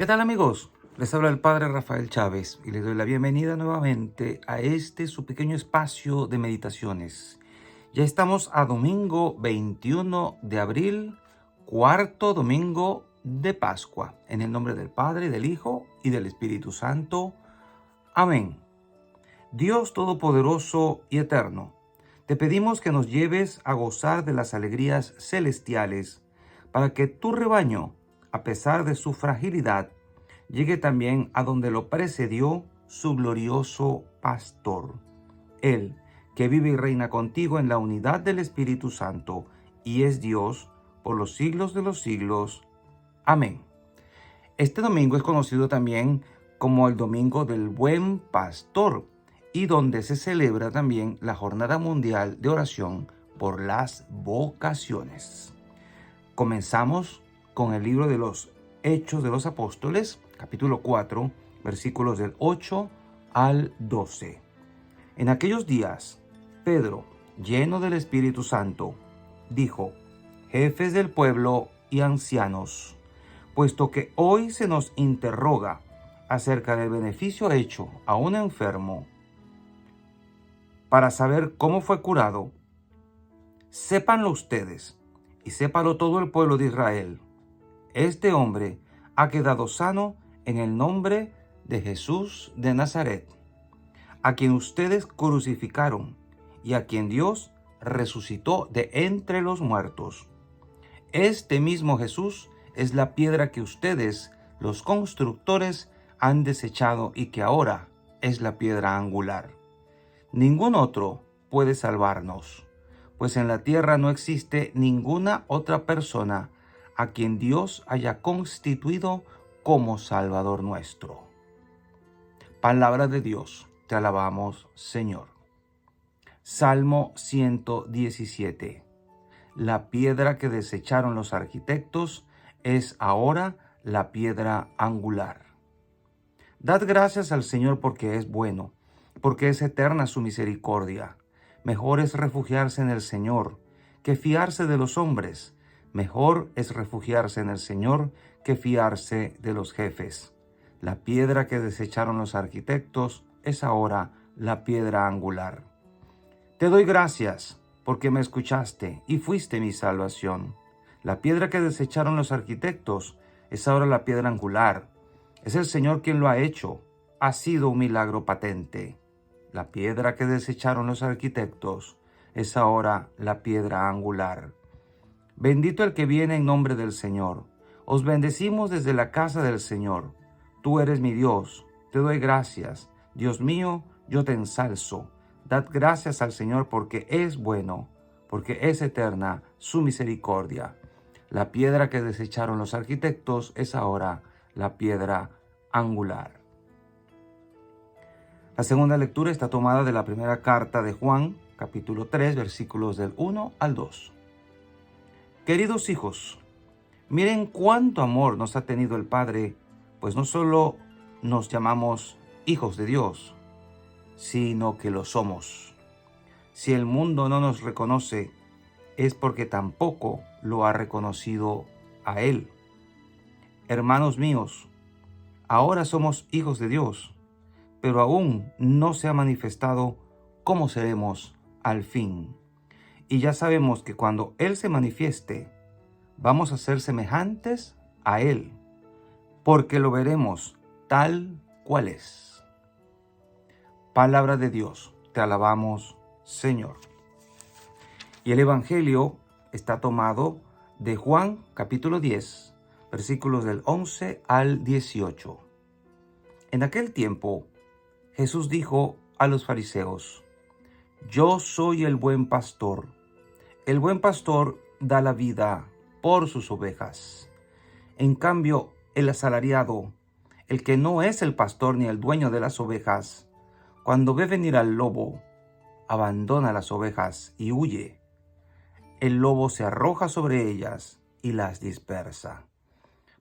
¿Qué tal, amigos? Les habla el Padre Rafael Chávez y les doy la bienvenida nuevamente a su pequeño espacio de meditaciones. Ya estamos a domingo 21 de abril, cuarto domingo de Pascua. En el nombre del Padre, del Hijo y del Espíritu Santo. Amén. Dios Todopoderoso y Eterno, te pedimos que nos lleves a gozar de las alegrías celestiales para que tu rebaño, a pesar de su fragilidad, llegue también a donde lo precedió su glorioso pastor. Él, que vive y reina contigo en la unidad del Espíritu Santo, y es Dios por los siglos de los siglos. Amén. Este domingo es conocido también como el Domingo del Buen Pastor, y donde se celebra también la Jornada Mundial de Oración por las Vocaciones. Comenzamos con el libro de los Hechos de los Apóstoles, capítulo 4, versículos del 8 al 12. En aquellos días, Pedro, lleno del Espíritu Santo, dijo: Jefes del pueblo y ancianos, puesto que hoy se nos interroga acerca del beneficio hecho a un enfermo para saber cómo fue curado, sépanlo ustedes y sépalo todo el pueblo de Israel. Este hombre ha quedado sano en el nombre de Jesús de Nazaret, a quien ustedes crucificaron y a quien Dios resucitó de entre los muertos. Este mismo Jesús es la piedra que ustedes, los constructores, han desechado y que ahora es la piedra angular. Ningún otro puede salvarnos, pues en la tierra no existe ninguna otra persona a quien Dios haya constituido como Salvador nuestro. Palabra de Dios, te alabamos, Señor. Salmo 117. La piedra que desecharon los arquitectos es ahora la piedra angular. Dad gracias al Señor porque es bueno, porque es eterna su misericordia. Mejor es refugiarse en el Señor que fiarse de los hombres. Mejor es refugiarse en el Señor que fiarse de los jefes. La piedra que desecharon los arquitectos es ahora la piedra angular. Te doy gracias porque me escuchaste y fuiste mi salvación. La piedra que desecharon los arquitectos es ahora la piedra angular. Es el Señor quien lo ha hecho. Ha sido un milagro patente. La piedra que desecharon los arquitectos es ahora la piedra angular. Bendito el que viene en nombre del Señor. Os bendecimos desde la casa del Señor. Tú eres mi Dios. Te doy gracias. Dios mío, yo te ensalzo. Dad gracias al Señor porque es bueno, porque es eterna su misericordia. La piedra que desecharon los arquitectos es ahora la piedra angular. La segunda lectura está tomada de la primera carta de Juan, capítulo 3, versículos del 1 al 2. Queridos hijos, miren cuánto amor nos ha tenido el Padre, pues no solo nos llamamos hijos de Dios, sino que lo somos. Si el mundo no nos reconoce, es porque tampoco lo ha reconocido a Él. Hermanos míos, ahora somos hijos de Dios, pero aún no se ha manifestado cómo seremos al fin. Y ya sabemos que cuando Él se manifieste, vamos a ser semejantes a Él, porque lo veremos tal cual es. Palabra de Dios, te alabamos, Señor. Y el Evangelio está tomado de Juan, capítulo 10, versículos del 11 al 18. En aquel tiempo, Jesús dijo a los fariseos: Yo soy el buen pastor. El buen pastor da la vida por sus ovejas. En cambio, el asalariado, el que no es el pastor ni el dueño de las ovejas, cuando ve venir al lobo, abandona las ovejas y huye. El lobo se arroja sobre ellas y las dispersa,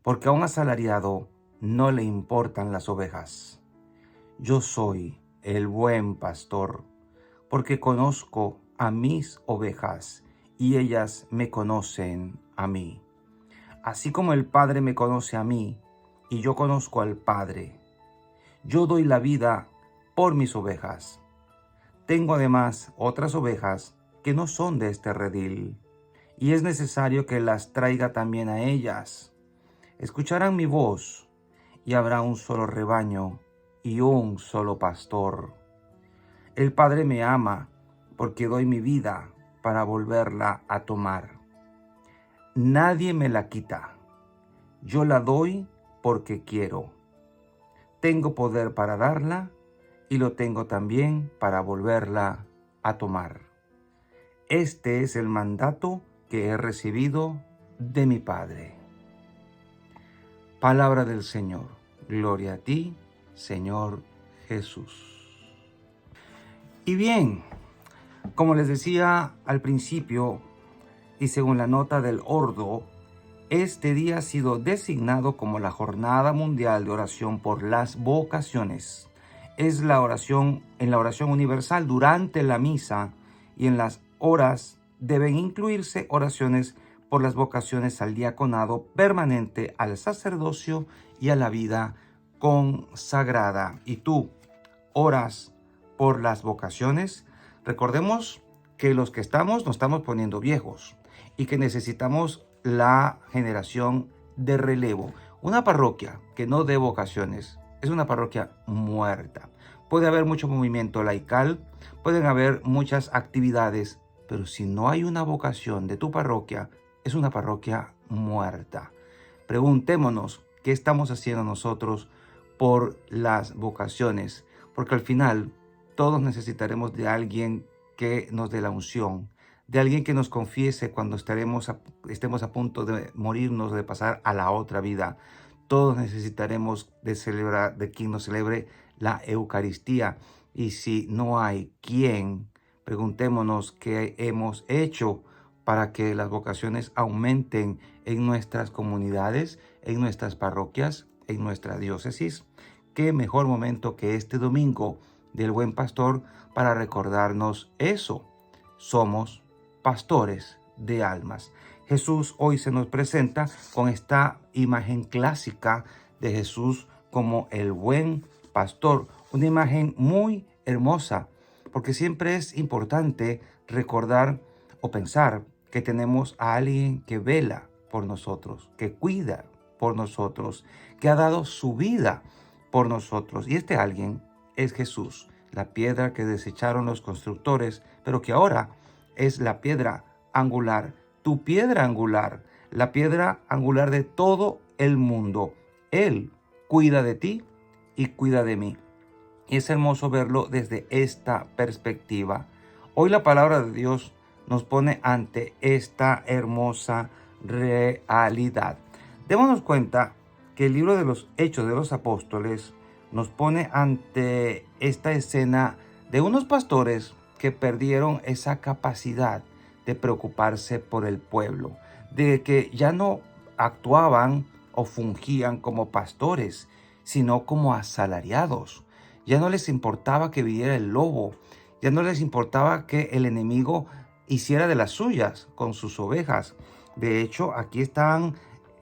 porque a un asalariado no le importan las ovejas. Yo soy el buen pastor, porque conozco a mis ovejas y ellas me conocen a mí. Así como el Padre me conoce a mí, y yo conozco al Padre. Yo doy la vida por mis ovejas. Tengo además otras ovejas que no son de este redil, y es necesario que las traiga también a ellas. Escucharán mi voz, y habrá un solo rebaño y un solo pastor. El Padre me ama, porque doy mi vida para volverla a tomar. Nadie me la quita. Yo la doy porque quiero. Tengo poder para darla y lo tengo también para volverla a tomar. Este es el mandato que he recibido de mi Padre. Palabra del Señor. Gloria a ti, Señor Jesús. Y bien, como les decía al principio, y según la nota del Ordo, este día ha sido designado como la Jornada Mundial de Oración por las Vocaciones. Es la oración, en la oración universal durante la misa y en las horas deben incluirse oraciones por las vocaciones al diaconado permanente, al sacerdocio y a la vida consagrada. ¿Y tú oras por las vocaciones? Recordemos que los que nos estamos poniendo viejos y que necesitamos la generación de relevo. Una parroquia que no dé vocaciones es una parroquia muerta. Puede haber mucho movimiento laical, pueden haber muchas actividades, pero si no hay una vocación de tu parroquia, es una parroquia muerta. Preguntémonos qué estamos haciendo nosotros por las vocaciones, porque al final todos necesitaremos de alguien que nos dé la unción, de alguien que nos confiese cuando estemos a punto de morirnos, de pasar a la otra vida. Todos necesitaremos de quien nos celebre la Eucaristía. Y si no hay quien, preguntémonos qué hemos hecho para que las vocaciones aumenten en nuestras comunidades, en nuestras parroquias, en nuestra diócesis. Qué mejor momento que este domingo del Buen Pastor para recordarnos eso. Somos pastores de almas. Jesús hoy se nos presenta con esta imagen clásica de Jesús como el buen pastor. Una imagen muy hermosa, porque siempre es importante recordar o pensar que tenemos a alguien que vela por nosotros, que cuida por nosotros, que ha dado su vida por nosotros. Y este alguien es Jesús, la piedra que desecharon los constructores, pero que ahora es la piedra angular, tu piedra angular, la piedra angular de todo el mundo. Él cuida de ti y cuida de mí. Y es hermoso verlo desde esta perspectiva. Hoy la palabra de Dios nos pone ante esta hermosa realidad. Démonos cuenta que el libro de los Hechos de los Apóstoles nos pone ante esta escena de unos pastores que perdieron esa capacidad de preocuparse por el pueblo, de que ya no actuaban o fungían como pastores, sino como asalariados. Ya no les importaba que viniera el lobo, ya no les importaba que el enemigo hiciera de las suyas con sus ovejas. De hecho, aquí están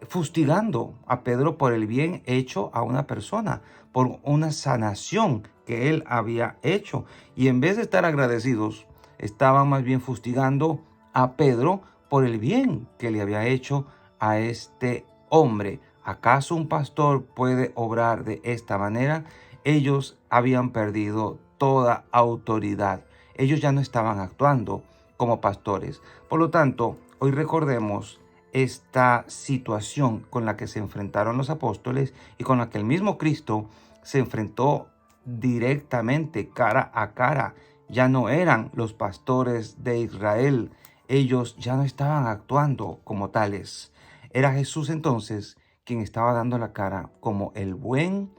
fustigando a Pedro por el bien hecho a una persona, por una sanación que él había hecho. Y en vez de estar agradecidos, estaban más bien fustigando a Pedro por el bien que le había hecho a este hombre. ¿Acaso un pastor puede obrar de esta manera? Ellos habían perdido toda autoridad. Ellos ya no estaban actuando como pastores. Por lo tanto, hoy recordemos esta situación con la que se enfrentaron los apóstoles y con la que el mismo Cristo se enfrentó directamente, cara a cara. Ya no eran los pastores de Israel. Ellos ya no estaban actuando como tales. Era Jesús entonces quien estaba dando la cara como el buen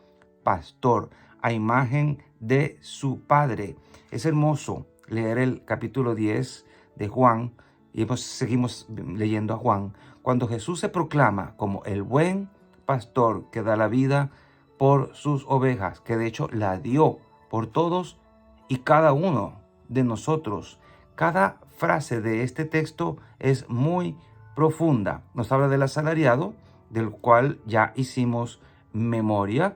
pastor, a imagen de su Padre. Es hermoso leer el capítulo 10 de Juan, y seguimos leyendo a Juan, cuando Jesús se proclama como el buen pastor que da la vida por sus ovejas, que de hecho la dio por todos y cada uno de nosotros. Cada frase de este texto es muy profunda. Nos habla del asalariado, del cual ya hicimos memoria,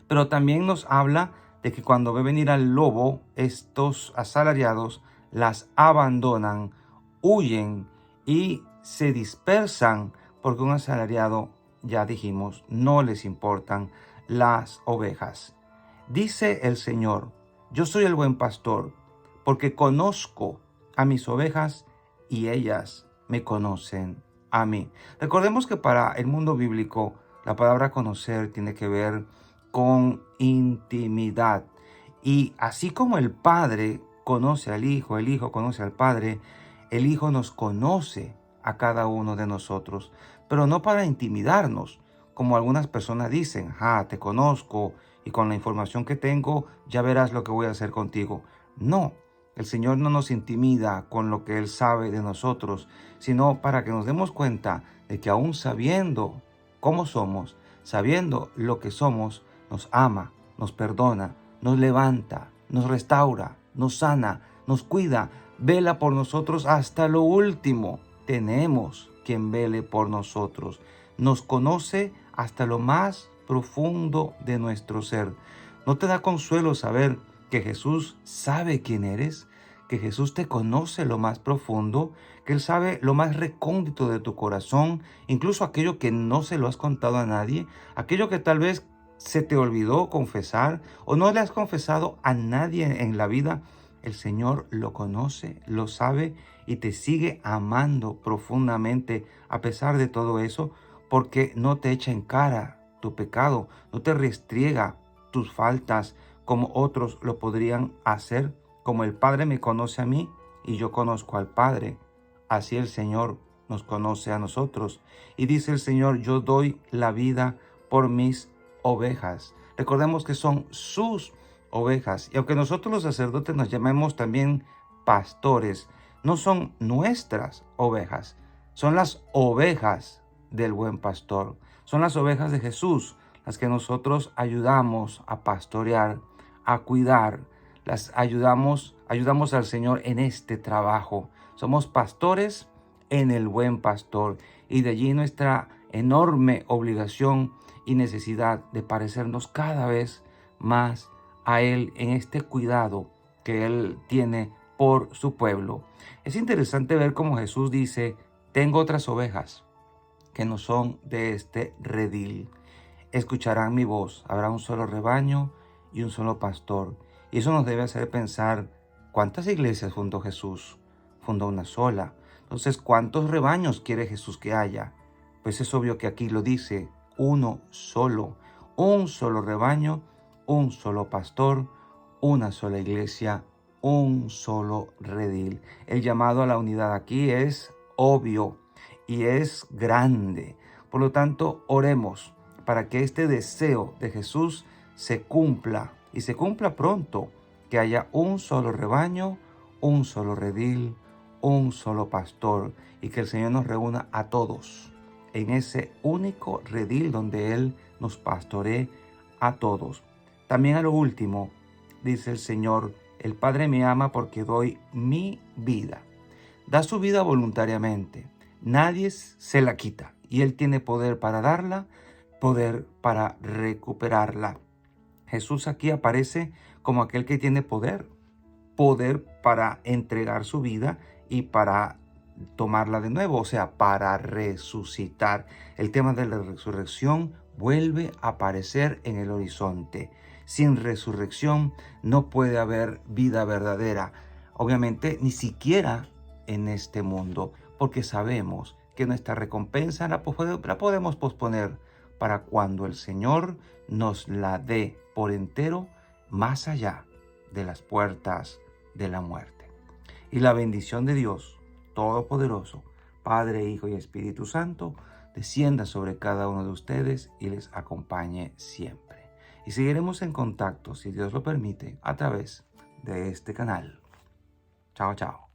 pero también nos habla de que cuando ve venir al lobo, estos asalariados las abandonan, huyen y se dispersan porque un asalariado, ya dijimos, no les importan las ovejas. Dice el Señor: yo soy el buen pastor, porque conozco a mis ovejas y ellas me conocen a mí. Recordemos que para el mundo bíblico la palabra conocer tiene que ver con intimidad. Y así como el Padre conoce al Hijo, el Hijo conoce al Padre, el Hijo nos conoce a cada uno de nosotros, pero no para intimidarnos, como algunas personas dicen: te conozco y con la información que tengo ya verás lo que voy a hacer contigo. No, el Señor no nos intimida con lo que Él sabe de nosotros, sino para que nos demos cuenta de que aún sabiendo cómo somos, sabiendo lo que somos, nos ama, nos perdona, nos levanta, nos restaura, nos sana, nos cuida, vela por nosotros hasta lo último. Tenemos quien vele por nosotros. Nos conoce hasta lo más profundo de nuestro ser. ¿No te da consuelo saber que Jesús sabe quién eres? Que Jesús te conoce lo más profundo, que Él sabe lo más recóndito de tu corazón, incluso aquello que no se lo has contado a nadie, aquello que tal vez se te olvidó confesar o no le has confesado a nadie en la vida. El Señor lo conoce, lo sabe y te sigue amando profundamente a pesar de todo eso, porque no te echa en cara tu pecado, no te restriega tus faltas como otros lo podrían hacer. Como el Padre me conoce a mí y yo conozco al Padre, así el Señor nos conoce a nosotros. Y dice el Señor: yo doy la vida por mis ovejas. Recordemos que son sus ovejas. Y aunque nosotros los sacerdotes nos llamemos también pastores, no son nuestras ovejas, son las ovejas del buen pastor. Son las ovejas de Jesús, las que nosotros ayudamos a pastorear, a cuidar. Las ayudamos al Señor en este trabajo. Somos pastores en el buen pastor, y de allí nuestra enorme obligación y necesidad de parecernos cada vez más a Él en este cuidado que Él tiene por su pueblo. Es interesante ver cómo Jesús dice: tengo otras ovejas que no son de este redil. Escucharán mi voz, habrá un solo rebaño y un solo pastor. Y eso nos debe hacer pensar: ¿cuántas iglesias fundó Jesús? Fundó una sola. Entonces, ¿cuántos rebaños quiere Jesús que haya? Pues es obvio que aquí lo dice: uno solo. Un solo rebaño, un solo pastor, una sola iglesia, un solo redil. El llamado a la unidad aquí es obvio y es grande. Por lo tanto, oremos para que este deseo de Jesús se cumpla y se cumpla pronto, que haya un solo rebaño, un solo redil, un solo pastor, y que el Señor nos reúna a todos en ese único redil donde Él nos pastoree a todos. También a lo último, dice el Señor: el Padre me ama porque doy mi vida. Da su vida voluntariamente. Nadie se la quita y Él tiene poder para darla, poder para recuperarla. Jesús aquí aparece como aquel que tiene poder para entregar su vida y para tomarla de nuevo, o sea, para resucitar. El tema de la resurrección vuelve a aparecer en el horizonte. Sin resurrección no puede haber vida verdadera. Obviamente, ni siquiera en este mundo, porque sabemos que nuestra recompensa la podemos posponer para cuando el Señor nos la dé por entero, más allá de las puertas de la muerte. Y la bendición de Dios Todopoderoso, Padre, Hijo y Espíritu Santo, descienda sobre cada uno de ustedes y les acompañe siempre. Y seguiremos en contacto, si Dios lo permite, a través de este canal. Chao, chao.